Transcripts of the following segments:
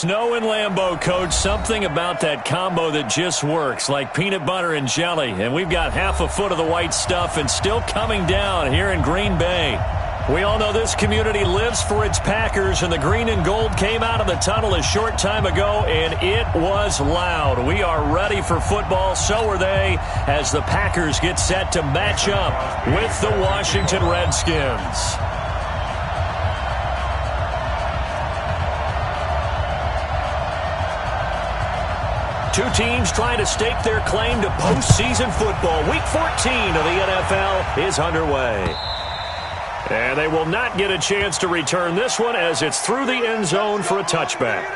Snow and Lambeau, Coach. Something about that combo that just works, like peanut butter and jelly. And we've got half a foot of the white stuff and still coming down here in Green Bay. We all know this community lives for its Packers, and the green and gold came out of the tunnel a short time ago, and it was loud. We are ready for football, so are they, as the Packers get set to match up with the Washington Redskins. Two teams trying to stake their claim to postseason football. Week 14 of the NFL is underway. And they will not get a chance to return this one as it's through the end zone for a touchback.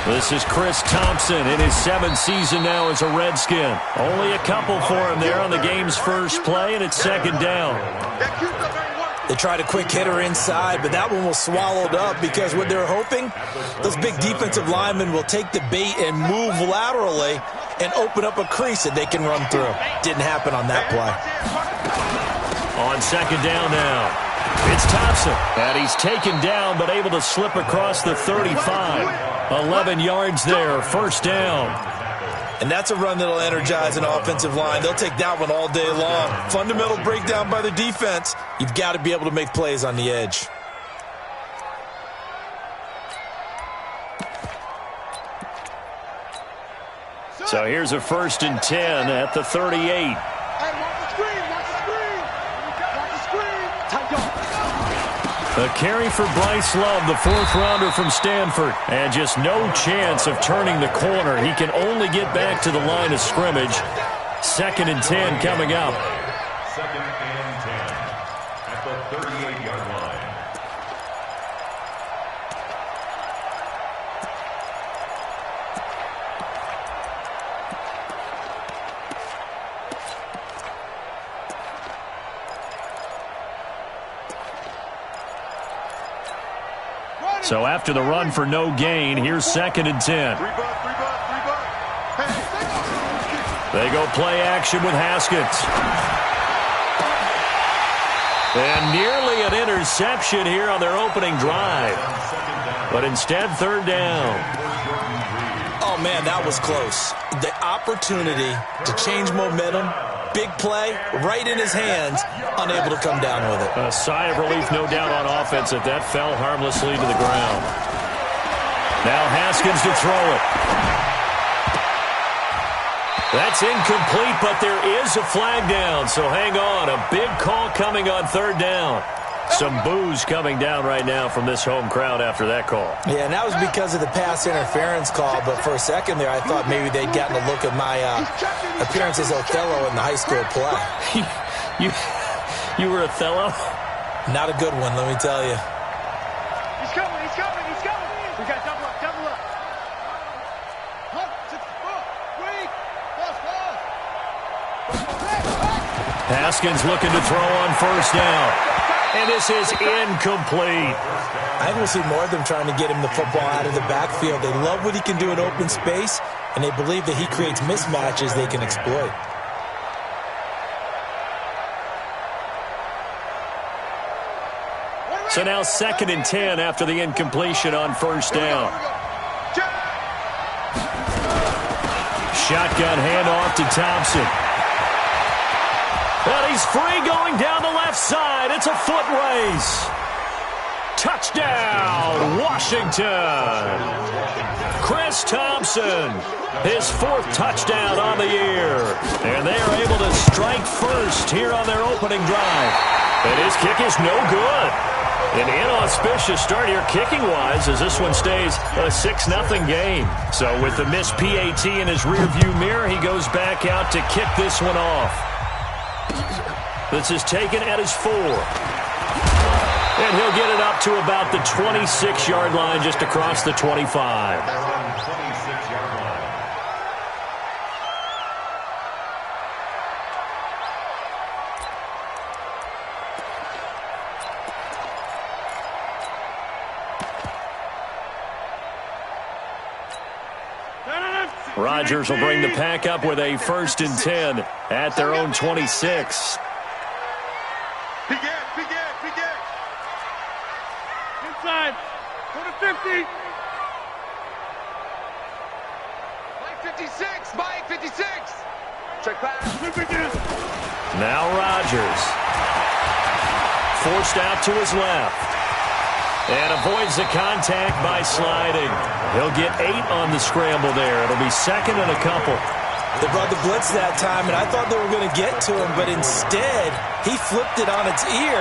This is Chris Thompson in his 7th season now as a Redskin. Only a couple for him there on the game's first play, and it's second down. They tried a quick hitter inside, but that one was swallowed up because what they're hoping, those big defensive linemen will take the bait and move laterally and open up a crease that they can run through. Didn't happen on that play. On second down now. It's Thompson, and he's taken down but able to slip across the 35. 11 yards there, first down. And that's a run that'll energize an offensive line. They'll take that one all day long. Fundamental breakdown by the defense. You've got to be able to make plays on the edge. So here's a 1st and 10 at the 38. A carry for Bryce Love, the 4th-rounder from Stanford. And just no chance of turning the corner. He can only get back to the line of scrimmage. 2nd and 10 coming up. 2nd and 10 at the 38-yard line. So after the run for no gain, here's 2nd and 10. They go play action with Haskins. And nearly an interception here on their opening drive. But instead, 3rd down. Oh, man, that was close. The opportunity to change momentum, big play, right in his hands, unable to come down with it. A sigh of relief, no doubt, on offense if that fell harmlessly to the ground. Now Haskins to throw it. That's incomplete, but there is a flag down, so hang on. A big call coming on 3rd down. Some boos coming down right now from this home crowd after that call. Yeah, and that was because of the pass interference call, but for a second there I thought maybe they'd gotten a look at my appearance as Othello in the high school play. You were Othello? Not a good one, let me tell you. He's coming. We got double up. Haskins looking to throw on 1st down. And this is incomplete. I think we'll see more of them trying to get him the football out of the backfield. They love what he can do in open space, and they believe that he creates mismatches they can exploit. So now 2nd and 10 after the incompletion on 1st down. Shotgun handoff to Thompson. And he's free going down the left side. It's a foot race. Touchdown, Washington. Chris Thompson, his 4th touchdown on the year. And they are able to strike first here on their opening drive. And his kick is no good. An inauspicious start here kicking-wise as this one stays a 6-0 game. So with the missed PAT in his rearview mirror, he goes back out to kick this one off. This is taken at his 4. And he'll get it up to about the 26-yard line, just across the 25. Rodgers will bring the pack up with a 1st and 10 at their own 26. Begin. Inside. Go to 50. Mike 56. Mike 56. Check pass. Now Rodgers. Forced out to his left. And avoids the contact by sliding. He'll get 8 on the scramble there. It'll be 2nd and a couple. They brought the blitz that time, and I thought they were going to get to him, but instead, he flipped it on its ear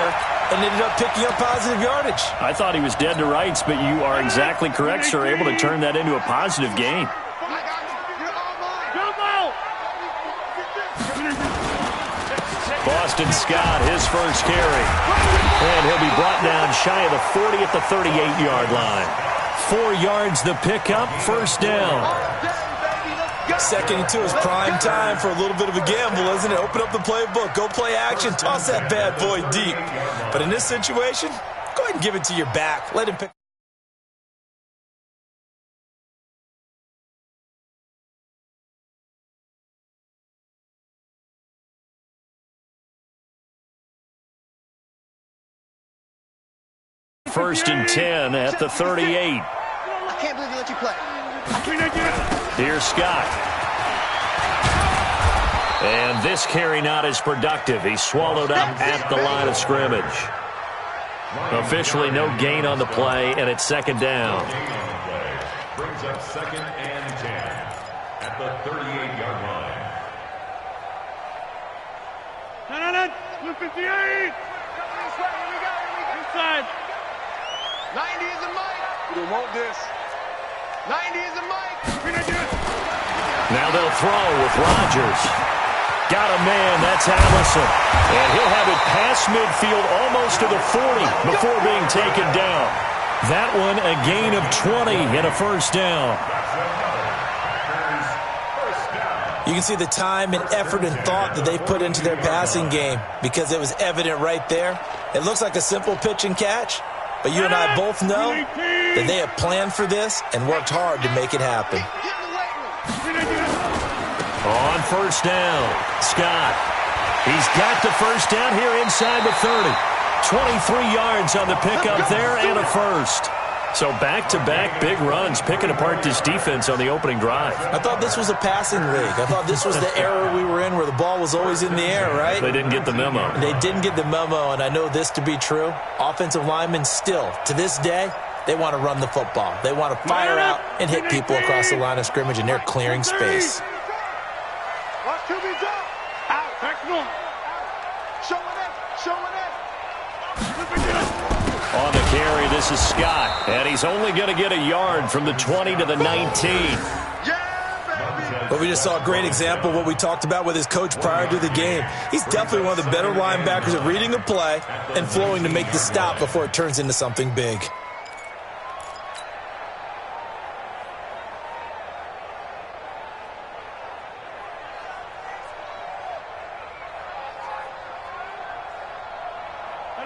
and ended up picking up positive yardage. I thought he was dead to rights, but you are exactly correct, sir. Able to turn that into a positive gain. Boston Scott, his first carry. And he'll be brought down shy of the 40 at the 38-yard line. 4 yards the pickup, 1st down. 2nd and 2 is prime time for a little bit of a gamble, isn't it? Open up the playbook, go play action, toss that bad boy deep. But in this situation, go ahead and give it to your back. Let him pick. First and 10 at the 38. I can't believe he let you play. Here's Scott. And this carry not as productive. He's swallowed up at the line of scrimmage. Officially no gain on the play, and it's 2nd down. Brings up 2nd and 10 at the 38-yard line. Blue 58. Inside. 90 is a mic. We don't want this. 90 is a mic. Now they'll throw with Rodgers. Got a man, that's Allison. And he'll have it past midfield almost to the 40 before being taken down. That one a gain of 20 and a 1st down. You can see the time and effort and thought that they put into their passing game because it was evident right there. It looks like a simple pitch and catch, but you and I both know that they have planned for this and worked hard to make it happen. On 1st down, Scott. He's got the 1st down here inside the 30. 23 yards on the pickup there and a 1st. So back-to-back big runs, picking apart this defense on the opening drive. I thought this was a passing league. I thought this was the era we were in where the ball was always in the air, right? They didn't get the memo. They didn't get the memo, and I know this to be true. Offensive linemen still, to this day, they want to run the football. They want to fire out and hit people across the line of scrimmage, and they're clearing space. Watch QB's up. Out. Maximum. Showing it. On the carry, this is Scott. And he's only going to get a yard from the 20 to the 19. But we just saw a great example of what we talked about with his coach prior to the game. He's definitely one of the better linebackers at reading a play and flowing to make the stop before it turns into something big.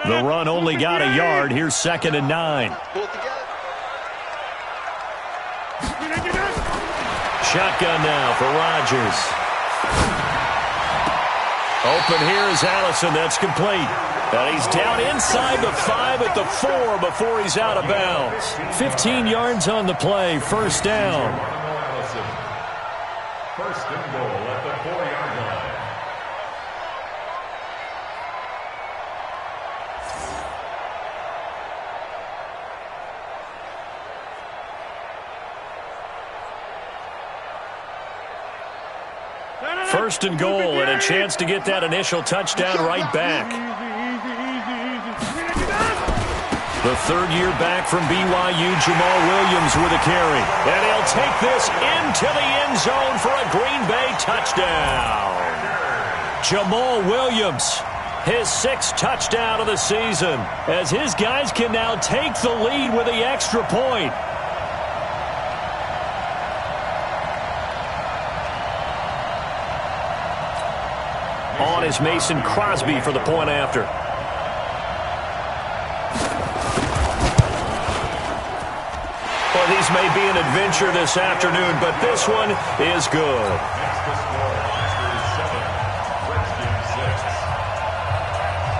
The run only got a yard. Here's 2nd and 9. Shotgun now for Rodgers. Open here is Allison. That's complete. And he's down inside the 5 at the 4 before he's out of bounds. 15 yards on the play. 1st down. First and goal at the 4-yard line. First and goal, and a chance to get that initial touchdown right back. The 3rd year back from BYU, Jamal Williams with a carry. And he'll take this into the end zone for a Green Bay touchdown. Jamal Williams, his 6th touchdown of the season, as his guys can now take the lead with the extra point. On is Mason Crosby for the point after. Well, these plays may be an adventure this afternoon, but this one is good.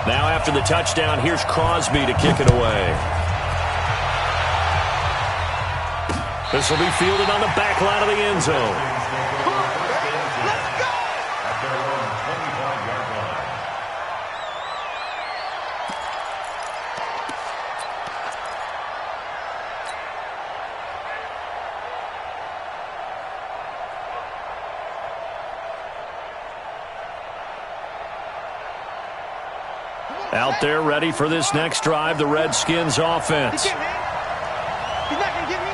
Now after the touchdown, here's Crosby to kick it away. This will be fielded on the back line of the end zone. Out there ready for this next drive, the Redskins offense. He's not going to get me.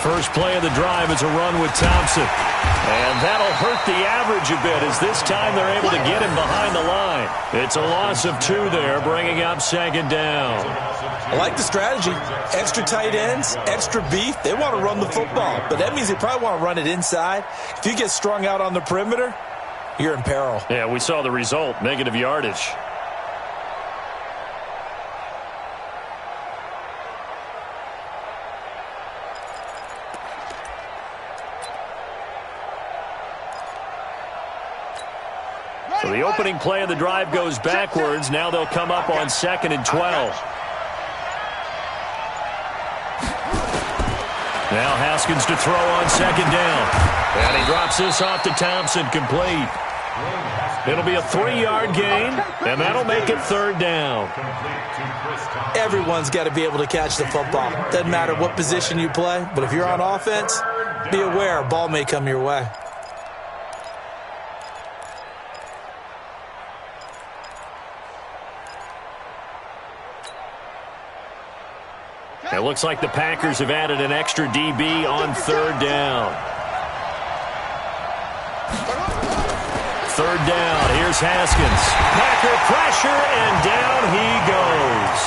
First play of the drive is a run with Thompson. And that'll hurt the average a bit as this time they're able to get him behind the line. It's a loss of 2 there, bringing up second down. I like the strategy. Extra tight ends, extra beef. They want to run the football, but that means they probably want to run it inside. If you get strung out on the perimeter, you're in peril. Yeah, we saw the result, negative yardage. So the opening play of the drive goes backwards. Now they'll come up on 2nd and 12. Now Haskins to throw on 2nd down. And he drops this off to Thompson, complete. It'll be a 3-yard gain, and that'll make it 3rd down. Everyone's got to be able to catch the football. Doesn't matter what position you play, but if you're on offense, be aware a ball may come your way. It looks like the Packers have added an extra DB on 3rd down. 3rd down. Here's Haskins. Packer pressure, and down he goes.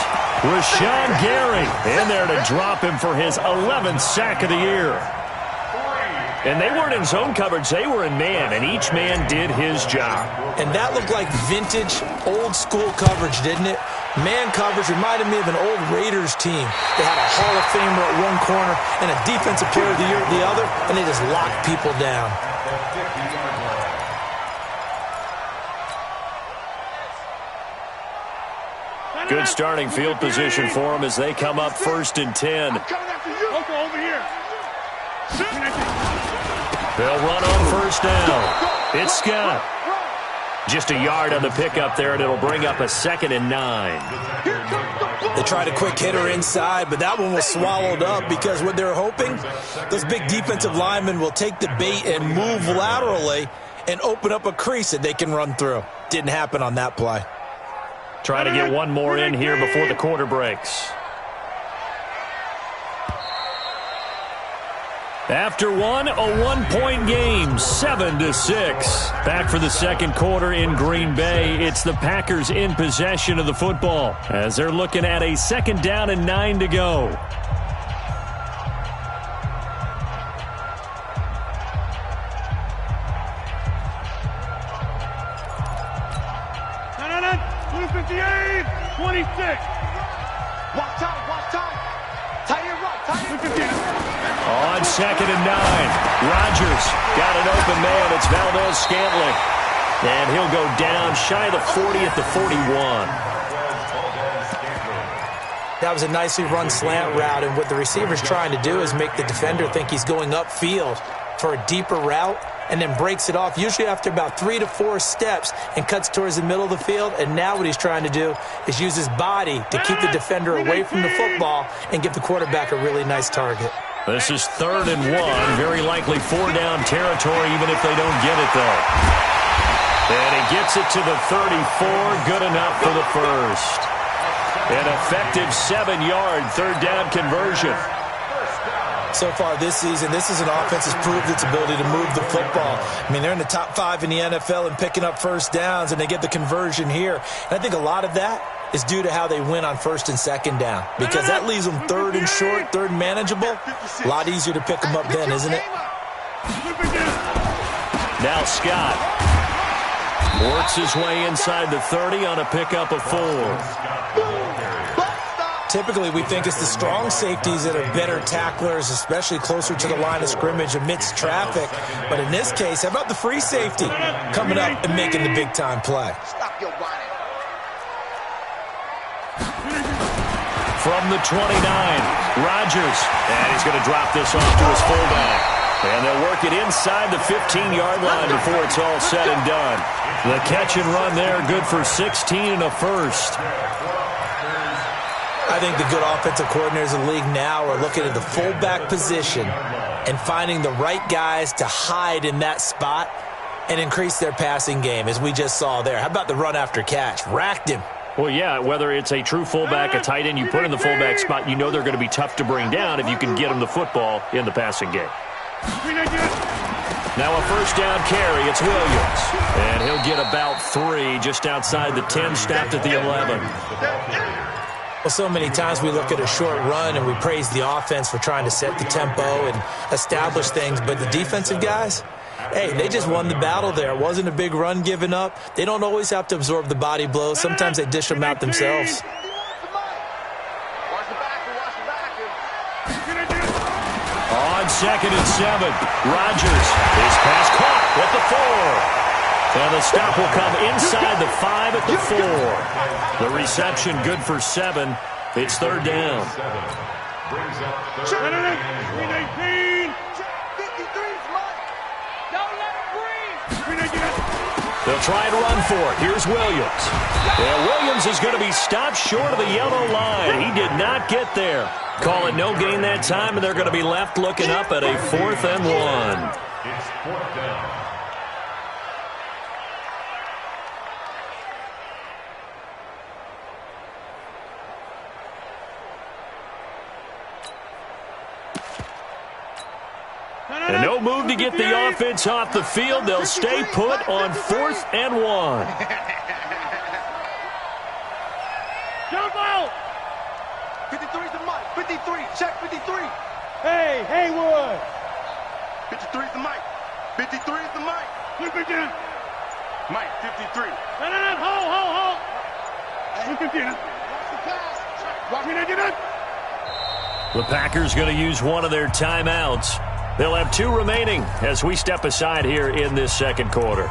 Rashawn Gary in there to drop him for his 11th sack of the year. And they weren't in zone coverage. They were in man, and each man did his job. And that looked like vintage, old-school coverage, didn't it? Man coverage reminded me of an old Raiders team. They had a Hall of Famer at one corner and a Defensive Player of the Year at the other, and they just locked people down. Good starting field position for them as they come up 1st and 10. I'm coming after you. Okay, over here. They'll run on 1st down. It's Scott. Just a yard on the pickup there, and it'll bring up a 2nd and 9. They tried a quick hitter inside, but that one was swallowed up because what they're hoping, those big defensive linemen will take the bait and move laterally and open up a crease that they can run through. Didn't happen on that play. Trying to get one more in here before the quarter breaks. After one, a 1-point game, 7-6. Back for the 2nd quarter in Green Bay. It's the Packers in possession of the football as they're looking at a 2nd down and 9 to go. No. 258, 26. Watch out. Tie your rock, tie your On 2nd and 9, Rodgers got an open man. It's Valdez-Scantling. And he'll go down shy of the 40 at the 41. That was a nicely run slant route, and what the receiver's trying to do is make the defender think he's going upfield for a deeper route and then breaks it off, usually after about 3 to 4 steps, and cuts towards the middle of the field. And now what he's trying to do is use his body to keep the defender away from the football and give the quarterback a really nice target. This is 3rd and 1, very likely 4-down territory even if they don't get it, though. And he gets it to the 34, good enough for the first. An effective 7-yard 3rd down conversion. So far this season, this is an offense that's proved its ability to move the football. I mean, they're in the top 5 in the NFL in picking up 1st downs, and they get the conversion here. And I think a lot of that is due to how they win on 1st and 2nd down, because that leaves them 3rd and short, 3rd and manageable. A lot easier to pick them up then, isn't it? Now Scott. Works his way inside the 30 on a pickup of 4. Typically, we think it's the strong safeties that are better tacklers, especially closer to the line of scrimmage amidst traffic. But in this case, how about the free safety coming up and making the big-time play? From the 29, Rodgers. And he's going to drop this off to his fullback. And they'll work it inside the 15-yard line before it's all said and done. The catch and run there, good for 16 and a first. I think the good offensive coordinators in the league now are looking at the fullback position and finding the right guys to hide in that spot and increase their passing game, as we just saw there. How about the run after catch? Racked him. Well, yeah, whether it's a true fullback, a tight end you put in the fullback spot, you know they're going to be tough to bring down if you can get them the football in the passing game. Now a first down carry. It's Williams. And he'll get about 3 just outside the 10, stopped at the 11. Well, so many times we look at a short run and we praise the offense for trying to set the tempo and establish things. But the defensive guys, hey, they just won the battle there. It wasn't a big run given up. They don't always have to absorb the body blows. Sometimes they dish them out themselves. On 2nd and 7, Rodgers. His pass caught at the 4. And the stop will come inside the 5 at the 4. The reception good for 7. It's 3rd down. They'll try and run for it. Here's Williams. And Williams is going to be stopped short of the yellow line. He did not get there. Call it no gain that time, and they're going to be left looking up at a 4th and 1. It's 4th down. And no move to get the offense off the field. They'll stay put on 4th and 1. Jump out! 53's the mic. 53. Check 53. Hey, Haywood. 53's the mic. 53 is the mic. Look again. Mike, 53. No. Hold. Look again. Watch the pass. Watch me get it. The Packers going to use one of their timeouts. They'll have 2 remaining as we step aside here in this 2nd quarter.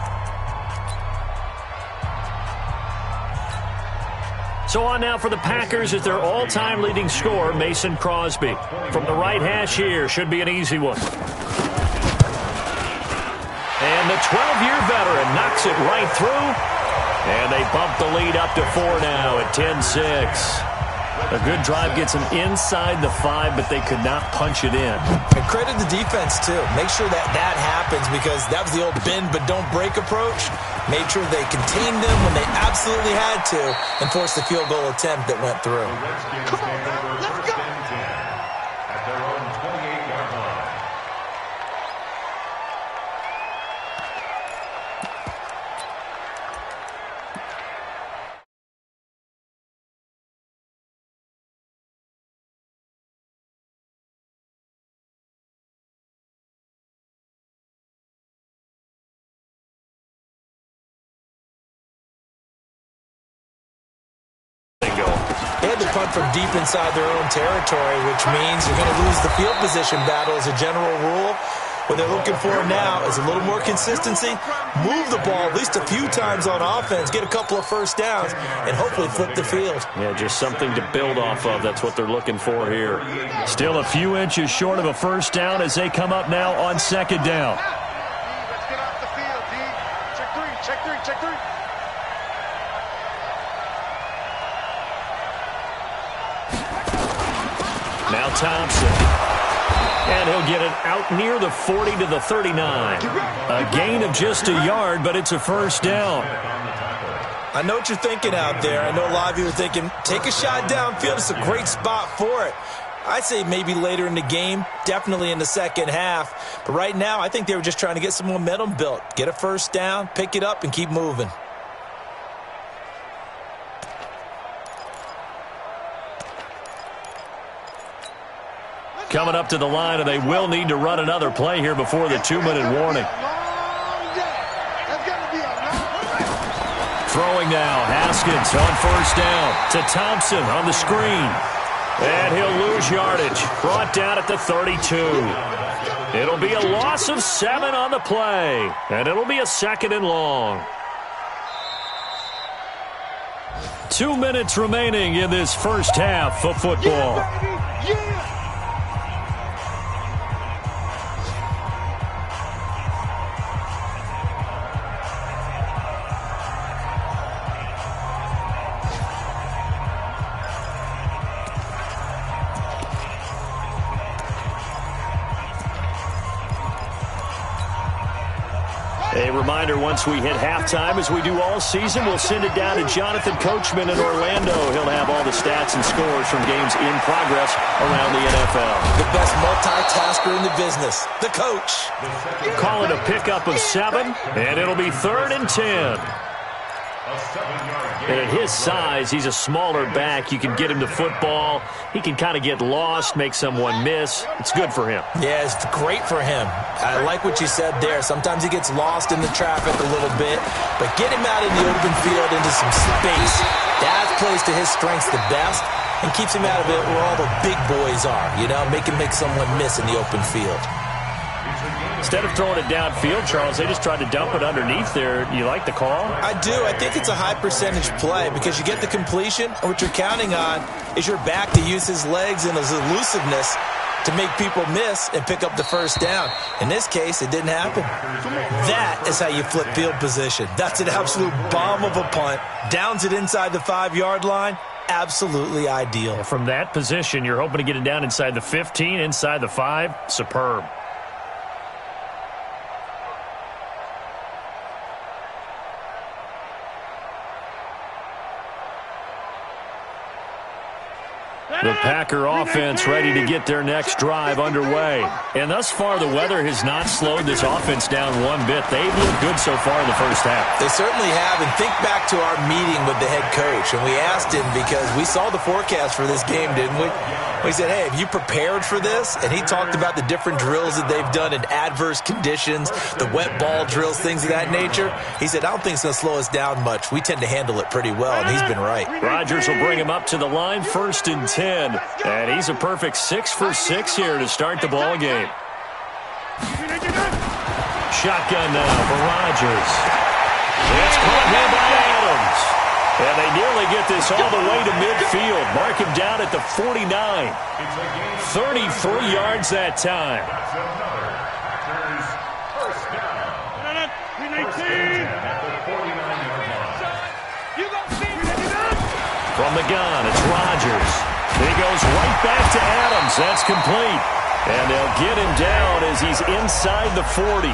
So on now for the Packers is their all-time leading scorer, Mason Crosby. From the right hash here, should be an easy one. And the 12-year veteran knocks it right through. And they bump the lead up to 4 now at 10-6. A good drive gets them inside the 5, but they could not punch it in. And credit the defense, too. Make sure that happens, because that was the old bend but don't break approach. Made sure they contained them when they absolutely had to and forced the field goal attempt that went through. Come on, man. Let's go. At their own 28-yard line. They had to punt from deep inside their own territory, which means you're going to lose the field position battle as a general rule. What they're looking for now is a little more consistency, move the ball at least a few times on offense, get a couple of first downs, and hopefully flip the field. Yeah, just something to build off of. That's what they're looking for here. Still a few inches short of a first down as they come up now on 2nd down. Let's get off the field, D. Check three. Now Thompson. And he'll get it out near the 40 to the 39. A gain of just a yard, but it's a first down. I know what you're thinking out there. I know a lot of you are thinking, take a shot downfield. It's a great spot for it. I'd say maybe later in the game, definitely in the second half. But right now, I think they were just trying to get some momentum built. Get a first down, pick it up, and keep moving. Coming up to the line, and they will need to run another play here before the 2-minute warning. Throwing now, Haskins on first down to Thompson on the screen. And he'll lose yardage. Brought down at the 32. It'll be a loss of 7 on the play. And it'll be a 2nd and long. 2 minutes remaining in this first half of football. A reminder, once we hit halftime, as we do all season, we'll send it down to Jonathan Coachman in Orlando. He'll have all the stats and scores from games in progress around the NFL. The best multitasker in the business, the coach. Call it a pickup of 7, and it'll be 3rd and 10. And at his size, he's a smaller back. You can get him to football. He can kind of get lost, make someone miss. It's good for him. Yeah, it's great for him. I like what you said there. Sometimes he gets lost in the traffic a little bit, but get him out in the open field into some space. That plays to his strengths the best and keeps him out of it where all the big boys are, you know, make someone miss in the open field. Instead of throwing it downfield, Charles, they just tried to dump it underneath there. You like the call? I do. I think it's a high-percentage play because you get the completion, and what you're counting on is your back to use his legs and his elusiveness to make people miss and pick up the first down. In this case, it didn't happen. That is how you flip field position. That's an absolute bomb of a punt. Downs it inside the 5-yard line. Absolutely ideal. From that position, you're hoping to get it down inside the 15, inside the 5. Superb. The Packer offense ready to get their next drive underway. And thus far, the weather has not slowed this offense down one bit. They've looked good so far in the first half. They certainly have. And think back to our meeting with the head coach. And we asked him because we saw the forecast for this game, didn't we? We said, hey, have you prepared for this? And he talked about the different drills that they've done in adverse conditions, the wet ball drills, things of that nature. He said, I don't think it's going to slow us down much. We tend to handle it pretty well, and he's been right. Rodgers will bring him up to the line, 1st and 10. And he's a perfect 6 for 6 here to start the ball game. Shotgun now for Rodgers. It's caught here by Adams. And they nearly get this all the way to midfield. Mark him down at the 49. 33 yards that time. From the gun, it's Rodgers. He goes right back to Adams. That's complete. And they'll get him down as he's inside the 40.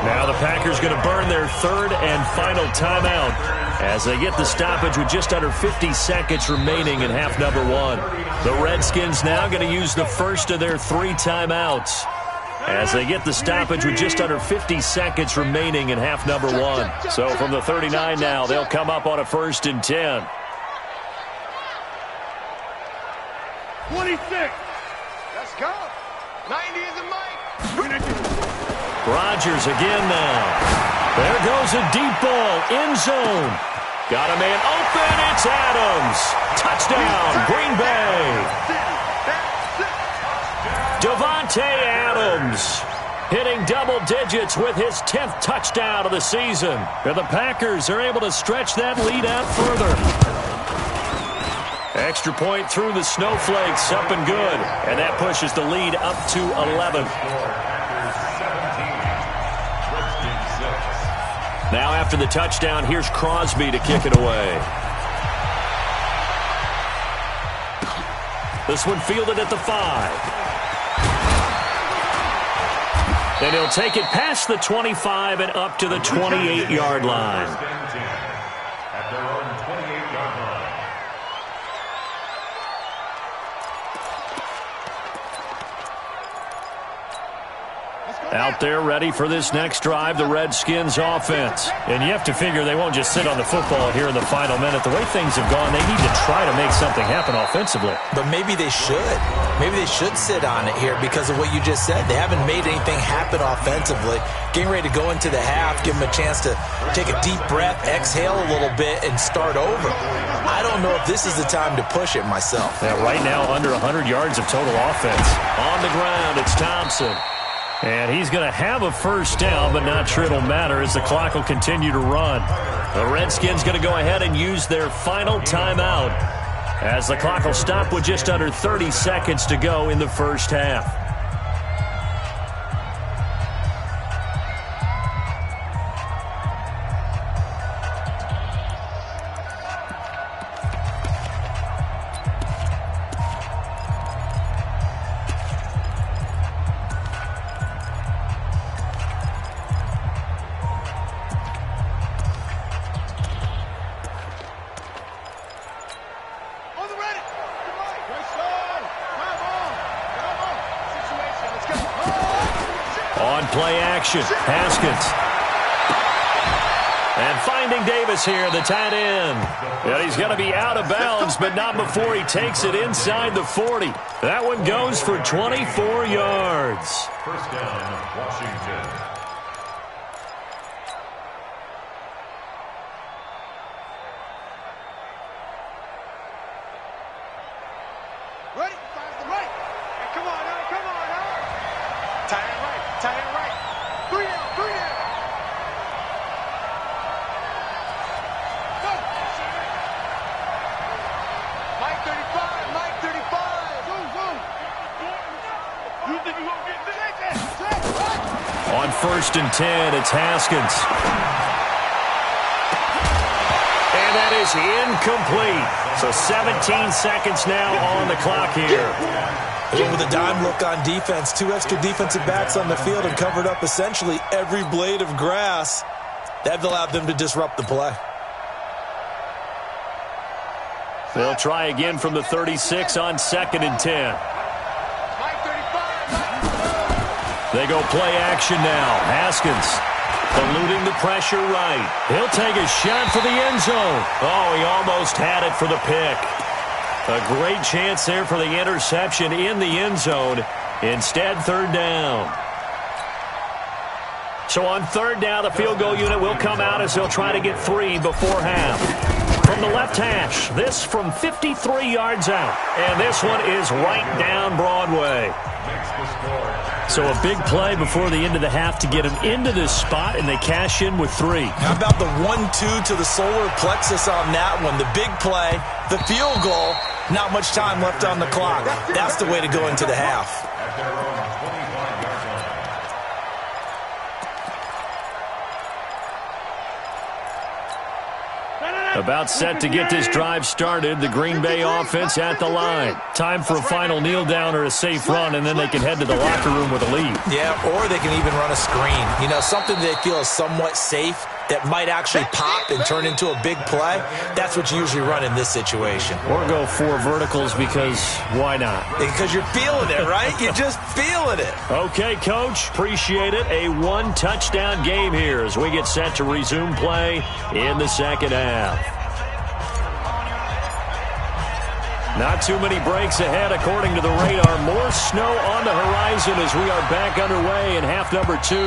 Now the Packers going to burn their 3rd and final timeout as they get the stoppage with just under 50 seconds remaining in half number 1. The Redskins now going to use the first of their 3 timeouts as they get the stoppage with just under 50 seconds remaining in half number 1. So from the 39 now, they'll come up on a 1st and 10. 26. Let's go. 90 is the mic. Rodgers again now. There goes a deep ball. End zone. Got a man open. It's Adams. Touchdown, Green Bay. Davante Adams hitting double digits with his 10th touchdown of the season. And the Packers are able to stretch that lead out further. Extra point through the snowflakes, up and good. And that pushes the lead up to 11. Now after the touchdown, here's Crosby to kick it away. This one fielded at the 5. And he'll take it past the 25 and up to the 28-yard line. At their own 28-yard line. Out there ready for this next drive, the Redskins offense. And you have to figure they won't just sit on the football here in the final minute. The way things have gone, they need to try to make something happen offensively. But maybe they should. Maybe they should sit on it here because of what you just said. They haven't made anything happen offensively. Getting ready to go into the half, give them a chance to take a deep breath, exhale a little bit, and start over. I don't know if this is the time to push it myself. Yeah, right now, under 100 yards of total offense. On the ground, it's Thompson. And he's going to have a first down, but not sure it'll matter as the clock will continue to run. The Redskins going to go ahead and use their final timeout as the clock will stop with just under 30 seconds to go in the first half. Play action. Haskins. And finding Davis here, the tight end. And he's going to be out of bounds, but not before he takes it inside the 40. That one goes for 24 yards. First down, Washington. Ready? Fires the right. Hey, come on now, come on now. Tight end right, tight end right. 3 out, 3 out. Go. Mike 35, Mike 35. Zoom, zoom. You think you're going to get this? On 1st and 10, it's Haskins. And that is incomplete. So 17 seconds now on the clock here. With a dime look on defense, 2 extra defensive backs on the field and covered up essentially every blade of grass. That allowed them to disrupt the play. They'll try again from the 36 on 2nd and 10. They go play action now. Haskins eluding the pressure right. He'll take a shot for the end zone. Oh, he almost had it for the pick. A great chance there for the interception in the end zone. Instead, 3rd down. So on 3rd down, the field goal unit will come out as they'll try to get 3 before half. From the left hash, this from 53 yards out. And this one is right down Broadway. So a big play before the end of the half to get him into this spot, and they cash in with 3. How about the 1-2 to the solar plexus on that one? The big play, the field goal, not much time left on the clock. That's the way to go into the half. About set to get this drive started. The Green Bay offense at the line. Time for a final kneel down or a safe run, and then they can head to the locker room with a lead. Yeah, or they can even run a screen. You know, something they feel is somewhat safe that might actually pop and turn into a big play. That's what you usually run in this situation. Or go 4 verticals because why not? Because you're feeling it, right? You're just feeling it. Okay, Coach. Appreciate it. A 1-touchdown game here as we get set to resume play in the second half. Not too many breaks ahead according to the radar. More snow on the horizon as we are back underway in half number 2.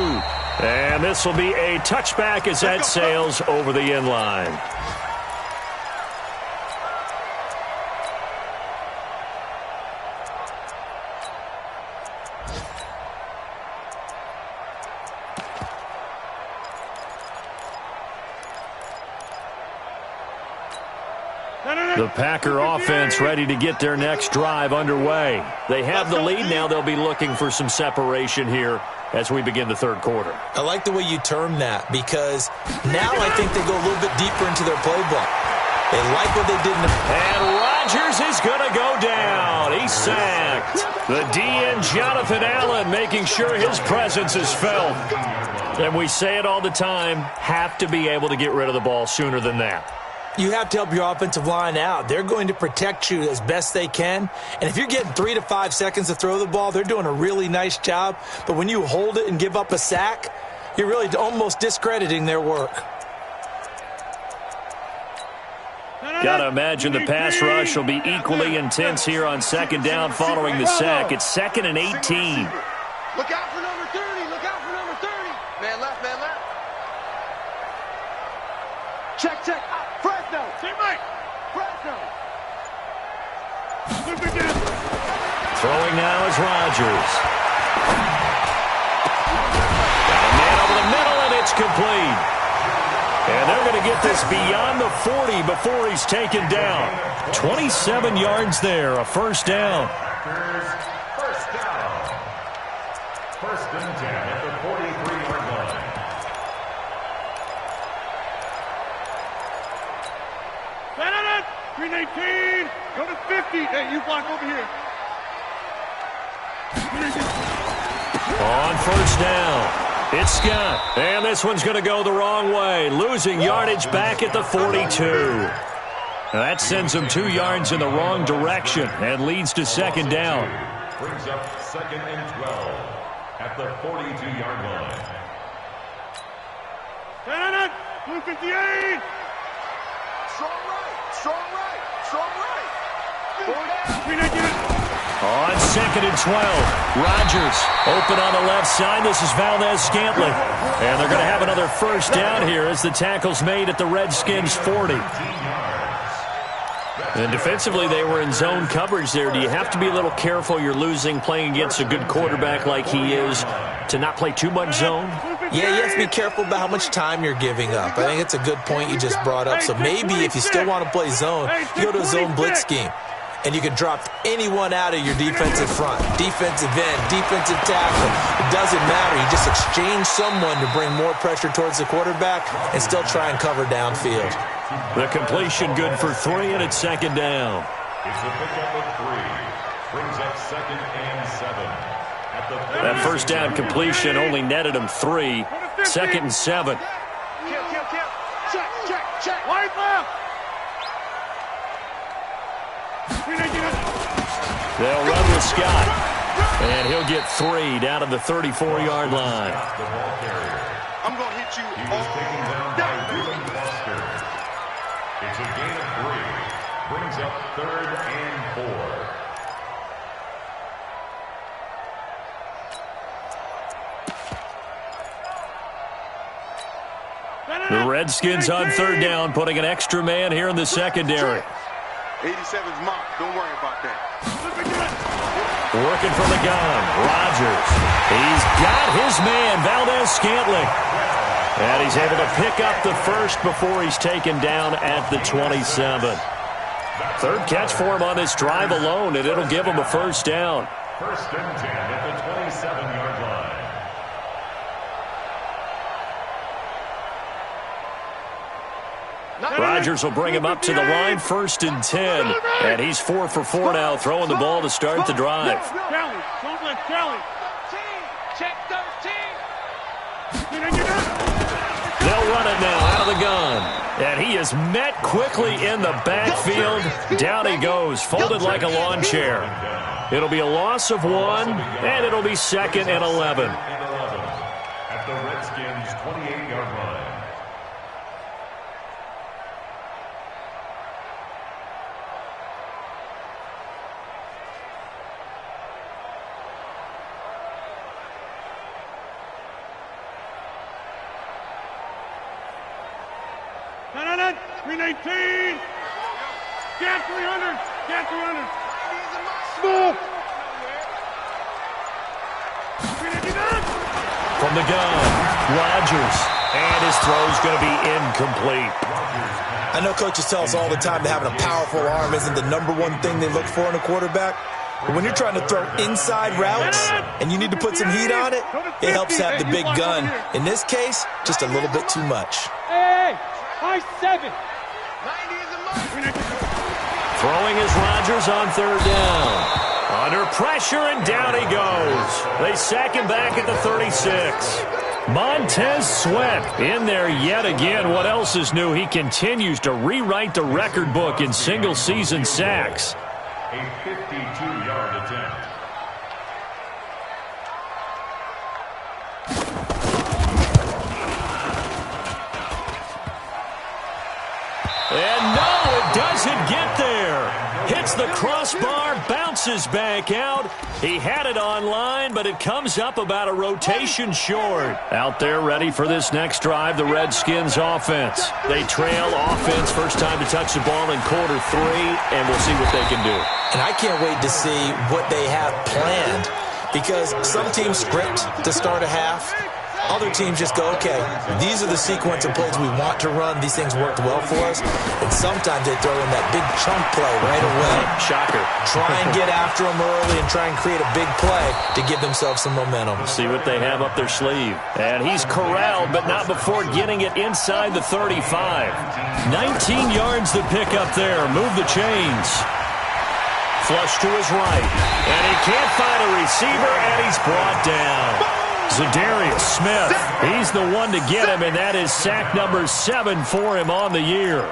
And this will be a touchback as that sails over the end line. The Packer offense ready to get their next drive underway. They have the lead now. They'll be looking for some separation here as we begin the 3rd quarter. I like the way you term that because now I think they go a little bit deeper into their playbook. They like what they did in the... And Rodgers is going to go down. He's sacked. The DN, Jonathan Allen, making sure his presence is felt. And we say it all the time, have to be able to get rid of the ball sooner than that. You have to help your offensive line out. They're going to protect you as best they can. And if you're getting 3 to 5 seconds to throw the ball, they're doing a really nice job. But when you hold it and give up a sack, you're really almost discrediting their work. Got to imagine the pass rush will be equally intense here on second down following the sack. It's 2nd and 18. Look out for number 30. Look out for number 30. Man left, man left. Check, check. Fresno. Team Mike. Fresno. Throwing now is Rodgers. Got a man over the middle, and it's complete. And they're going to get this beyond the 40 before he's taken down. 27 yards there, a first down. First down. First and 10 at the 43-yard line. Set it. 319. Go to 50. Hey, you block over here. On first down, it's Scott. And this one's going to go the wrong way, losing yardage back at the 42. Now that sends him 2 yards in the wrong direction and leads to second down. Brings up 2nd and 12 at the 42-yard line. Set it. 258. Strong right. Strong right. Strong right. 319. On 2nd and 12, Rodgers open on the left side. This is Valdez-Scantling. And they're going to have another first down here as the tackle's made at the Redskins' 40. And defensively, they were in zone coverage there. Do you have to be a little careful you're losing playing against a good quarterback like he is to not play too much zone? Yeah, you have to be careful about how much time you're giving up. I think it's a good point you just brought up. So maybe if you still want to play zone, you go to a zone blitz scheme. And you can drop anyone out of your defensive front, defensive end, defensive tackle. It doesn't matter. You just exchange someone to bring more pressure towards the quarterback and still try and cover downfield. The completion good for 3, and it's second down. It's a pickup of 3. Brings up 2nd and 7 at the 30. That first down completion only netted him 3. 2nd and 7. Kill. Check, check, check. Wide left. They'll run with Scott, and he'll get 3 down to the 34-yard line. The ball carrier. I'm going to hit you. He was taken down by William Foster. It's a gain of 3. Brings up 3rd and 4. The Redskins on 3rd down, putting an extra man here in the secondary. 87's mark. Don't worry about that. Working from the gun, Rodgers. He's got his man, Valdez-Scantling. And he's able to pick up the first before he's taken down at the 27. 3rd catch for him on this drive alone, and it'll give him a first down. First and 10 at the 27-yard line. Rodgers will bring him up to the line, 1st and 10. And he's 4 for 4 now, throwing the ball to start the drive. Kelly, don't let Kelly. Check 13. They'll run it now out of the gun. And he is met quickly in the backfield. Down he goes, folded like a lawn chair. It'll be a loss of 1, and it'll be 2nd and 11. At the Redskins' 28-yard line. No. 319. Get 300. Get 300. Move. From the gun, Rodgers. And his throw's going to be incomplete. I know coaches tell us all the time that having a powerful arm isn't the #1 thing they look for in a quarterback. But when you're trying to throw inside routes and you need to put some heat on it, it helps to have the big gun. In this case, just a little bit too much. Hey, high 7. Throwing is Rodgers on 3rd down. Under pressure, and down he goes. They sack him back at the 36. Montez Sweat in there yet again. What else is new? He continues to rewrite the record book in single-season sacks. A 52-yard attempt. And no, it doesn't get there. Hits the crossbar, bounces back out. He had it online, but it comes up about a rotation short. Out there ready for this next drive, the Redskins offense. They trail offense, first time to touch the ball in quarter 3, and we'll see what they can do. And I can't wait to see what they have planned, because some teams sprint to start a half. Other teams just go, okay, these are the sequence of plays we want to run. These things worked well for us. And sometimes they throw in that big chunk play right away. Shocker. Try and get after them early and try and create a big play to give themselves some momentum. See what they have up their sleeve. And he's corralled, but not before getting it inside the 35. 19 yards to pick up there. Move the chains. Flush to his right. And he can't find a receiver, and he's brought down. Zadarius Smith, he's the one to get him, and that is sack number 7 for him on the year.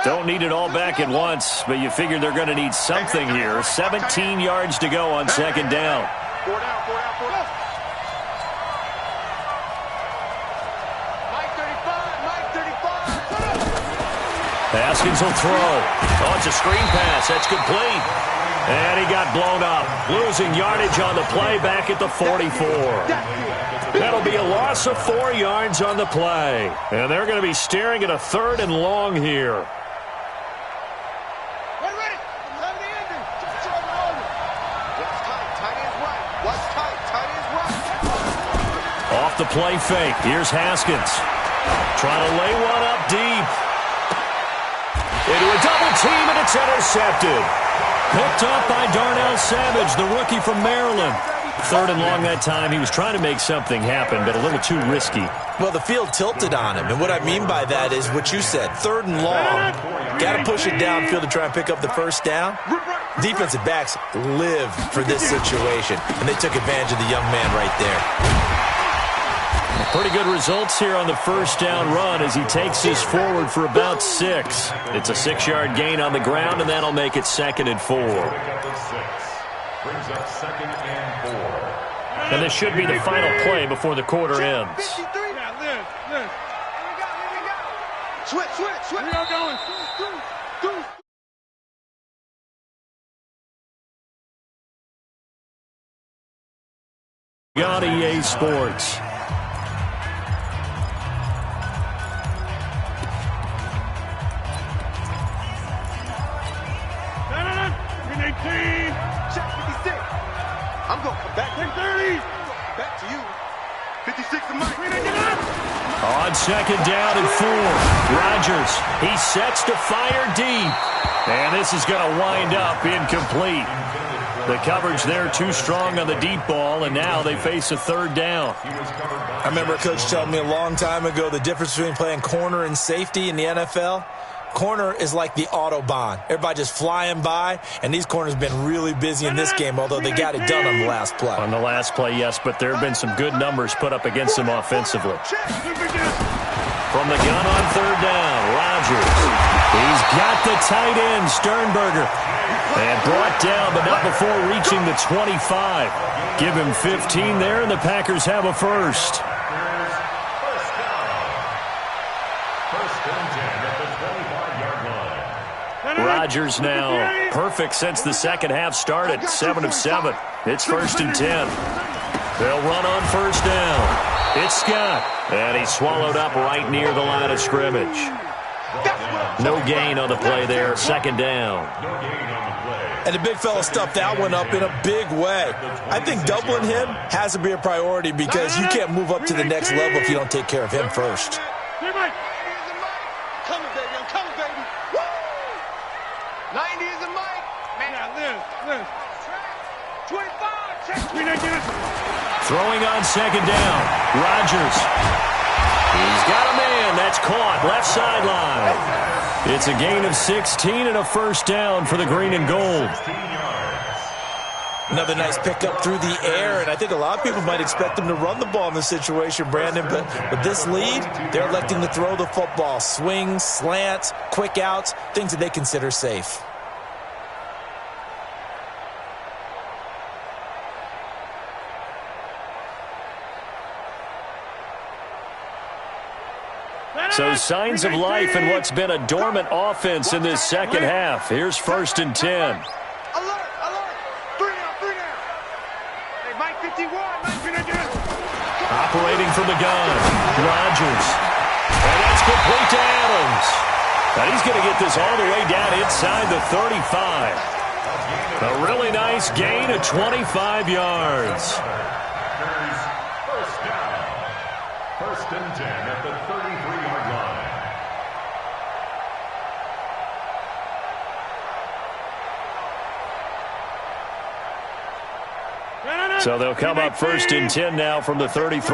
Don't need it all back at once, but you figure they're going to need something here. 17 yards to go on second down. 4 down, 4 down, 4 down. Mike 35, Mike 35. Haskins will throw. Oh, it's a screen pass. That's complete. And he got blown up. Losing yardage on the play back at the 44. That'll be a loss of 4 yards on the play. And they're going to be staring at a 3rd and long here. Ready. Time to end it. What's tight? Tight ends right. What's tight? Tight ends right. Off the play fake. Here's Haskins. Trying to lay one up deep. Into a double team, and it's intercepted. Picked up by Darnell Savage, the rookie from Maryland. 3rd and long that time. He was trying to make something happen, but a little too risky. Well, the field tilted on him, and what I mean by that is what you said. 3rd and long. Got to push it downfield to try and pick up the first down. Defensive backs live for this situation, and they took advantage of the young man right there. Pretty good results here on the first down run as he takes this forward for about 6. It's a 6-yard gain on the ground, and that'll make it 2nd and 4. Brings up 2nd and 4. And this should be the final play before the quarter ends. 53. Switch. We are going. Got EA Sports. Check 56. I'm going to come back. 30. Back to you. 56 to Mike. On 2nd down and 4. Rodgers, he sets to fire deep. And this is going to wind up incomplete. The coverage there too strong on the deep ball, and now they face a 3rd down. I remember a coach telling me a long time ago the difference between playing corner and safety in the NFL. Corner is like the Autobahn. Everybody just flying by, and these corners have been really busy in this game, although they got it done on the last play. On the last play, yes, but there have been some good numbers put up against them offensively. From the gun on 3rd down, Rodgers. He's got the tight end, Sternberger. And brought down, but not before reaching the 25. Give him 15 there, and the Packers have a first. Rodgers now perfect since the second half started. 7 of 7. It's 1st and 10. They'll run on 1st down. It's Scott. And he's swallowed up right near the line of scrimmage. No gain on the play there. 2nd down. And the big fella stuffed that one up in a big way. I think doubling him has to be a priority because you can't move up to the next level if you don't take care of him first. Coming, baby. I'm coming, baby. Woo! 90 is a mic. Man, Liz. 25. Check. Throwing on 2nd down. Rodgers. He's got a man. That's caught. Left sideline. It's a gain of 16 and a 1st down for the green and gold. Another nice pickup through the air, and I think a lot of people might expect them to run the ball in this situation, Brandon, but with this lead, they're electing to throw the football. Swings, slants, quick outs, things that they consider safe. So signs of life in what's been a dormant offense in this second half. Here's 1st and 10. Alert, alert. 3 down. Hey, Mike 51, Operating from the gun, Rodgers. And that's complete to Adams. And he's going to get this all the way down inside the 35. A really nice gain of 25 yards. First down. 1st and 10 at the 33-yard line. So they'll come up 1st and 10 now from the 33.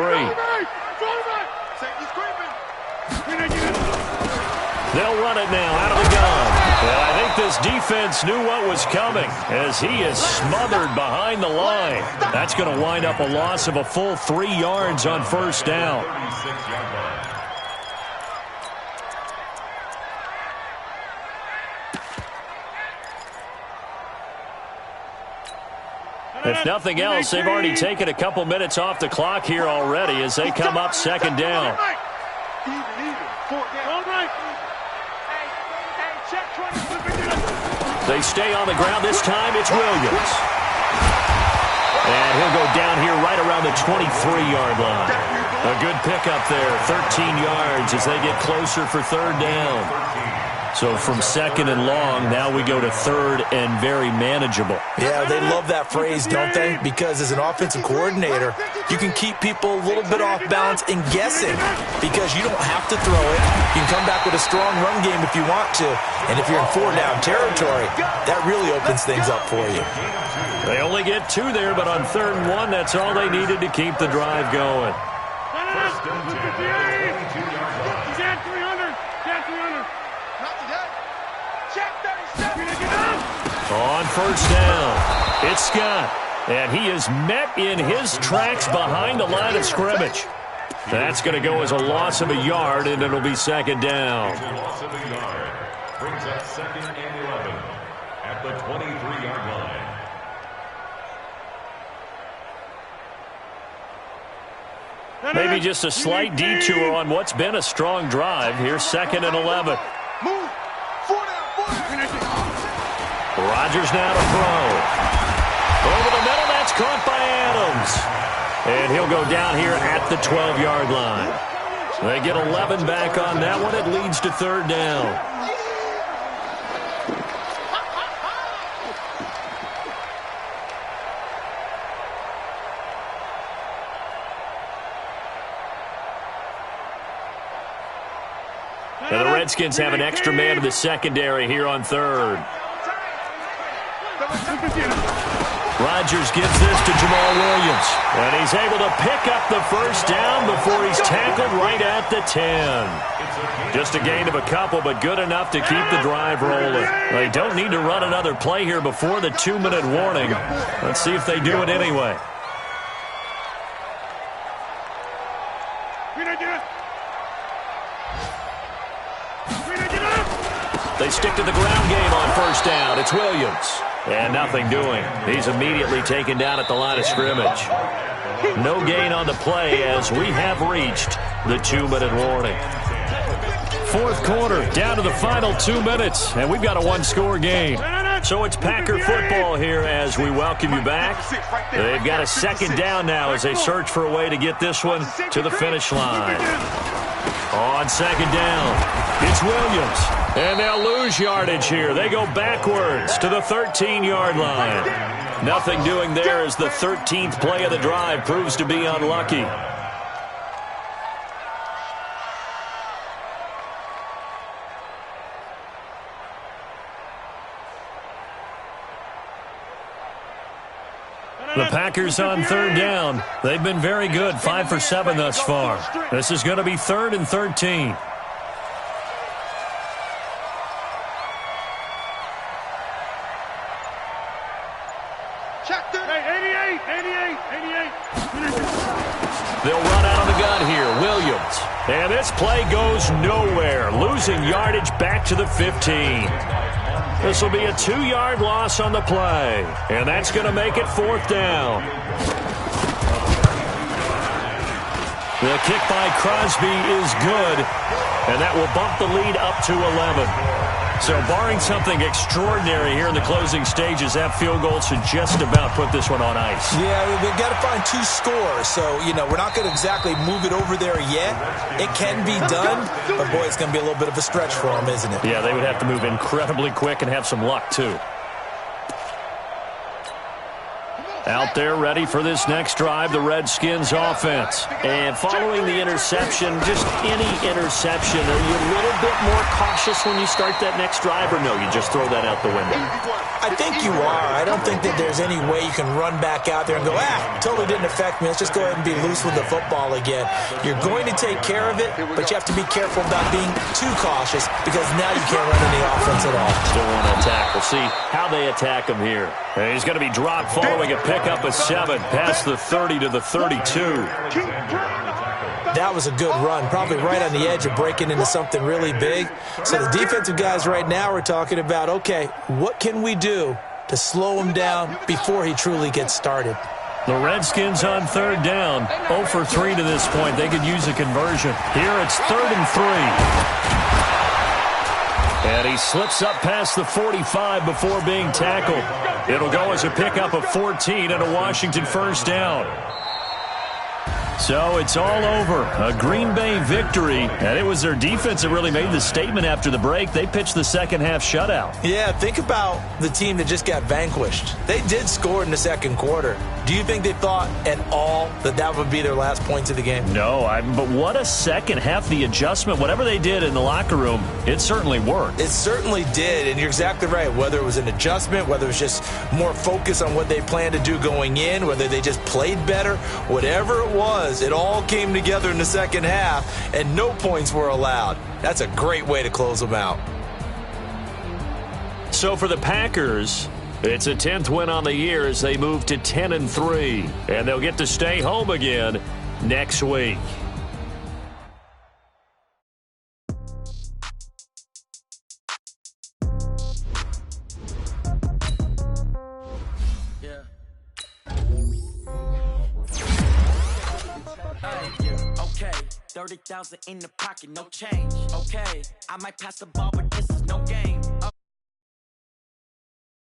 They'll run it now out of the gun. And I think this defense knew what was coming as he is smothered behind the line. That's going to wind up a loss of a full 3 yards on 1st down. 36-yard line. If nothing else, they've already taken a couple minutes off the clock here already as they come up 2nd down. Even. 4 down. All right. Hey, check 20. They stay on the ground. This time it's Williams. And he'll go down here right around the 23-yard line. A good pickup there, 13 yards as they get closer for 3rd down. So from 2nd and long, now we go to 3rd and very manageable. Yeah, they love that phrase, don't they? Because as an offensive coordinator, you can keep people a little bit off balance and guessing because you don't have to throw it. You can come back with a strong run game if you want to. And if you're in 4-down territory, that really opens things up for you. They only get 2 there, but on 3rd and 1, that's all they needed to keep the drive going. 1st and 10. 22-yard line. Down 300. Not today. Check 37. On 1st down, it's Scott. And he is met in his tracks behind the line of scrimmage. That's going to go as a loss of a yard, and it'll be 2nd down. It's a loss of a yard. Brings up 2nd and 11 at the 23-yard line. Maybe just a slight detour on what's been a strong drive. Here's 2nd and 11. Move. 4 down. Rodgers now to throw. Over the middle, that's caught by Adams. And he'll go down here at the 12-yard line. They get 11 back on that one. It leads to 3rd down. And the Redskins have an extra man in the secondary here on 3rd. Rodgers gives this to Jamal Williams. And he's able to pick up the 1st down before he's tackled right at the 10. Just a gain of a couple, but good enough to keep the drive rolling. They don't need to run another play here before the 2-minute warning. Let's see if they do it anyway. They stick to the ground game on 1st down. It's Williams. And nothing doing. He's immediately taken down at the line of scrimmage. No gain on the play as we have reached the 2-minute warning. 4th quarter, down to the final 2 minutes, and we've got a 1-score game. So it's Packer football here as we welcome you back. They've got a 2nd down now as they search for a way to get this one to the finish line. On 2nd down, it's Williams. And they'll lose yardage here. They go backwards to the 13-yard line. Nothing doing there as the 13th play of the drive proves to be unlucky. The Packers on 3rd down. They've been very good, 5 for 7 thus far. This is going to be 3rd and 13. Check this. Hey, 88. They'll run out of the gun here. Williams. And this play goes nowhere. Losing yardage back to the 15. This will be a 2-yard loss on the play. And that's going to make it 4th down. The kick by Crosby is good. And that will bump the lead up to 11. So barring something extraordinary here in the closing stages, that field goal should just about put this one on ice. Yeah, we've got to find 2 scores. So, we're not going to exactly move it over there yet. It can be done, but, boy, it's going to be a little bit of a stretch for them, isn't it? Yeah, they would have to move incredibly quick and have some luck, too. Out there ready for this next drive, the Redskins offense. And following the interception, just any interception, are you a little bit more cautious when you start that next drive, or no, you just throw that out the window? I think you are. I don't think that there's any way you can run back out there and go, totally didn't affect me. Let's just go ahead and be loose with the football again. You're going to take care of it, but you have to be careful about being too cautious because now you can't run any offense at all. Still want to attack. We'll see how they attack him here. And he's going to be dropped following a pickup of 7 past the 30 to the 32. That was a good run, probably right on the edge of breaking into something really big. So the defensive guys right now are talking about, okay, what can we do to slow him down before he truly gets started? The Redskins on 3rd down, 0 for 3 to this point. They could use a conversion. Here it's 3rd and 3. And he slips up past the 45 before being tackled. It'll go as a pickup of 14 and a Washington 1st down. So it's all over. A Green Bay victory, and it was their defense that really made the statement after the break. They pitched the second-half shutout. Yeah, think about the team that just got vanquished. They did score in the second quarter. Do you think they thought at all that that would be their last points of the game? No, but what a second half. The adjustment, whatever they did in the locker room, it certainly worked. It certainly did, and you're exactly right. Whether it was an adjustment, whether it was just more focus on what they planned to do going in, whether they just played better, whatever it was, it all came together in the second half, and no points were allowed. That's a great way to close them out. So for the Packers, it's a 10th win on the year as they move to 10-3, and they'll get to stay home again next week. Okay, 30,000 in the pocket, no change. Okay, I might pass the ball, but this is no game.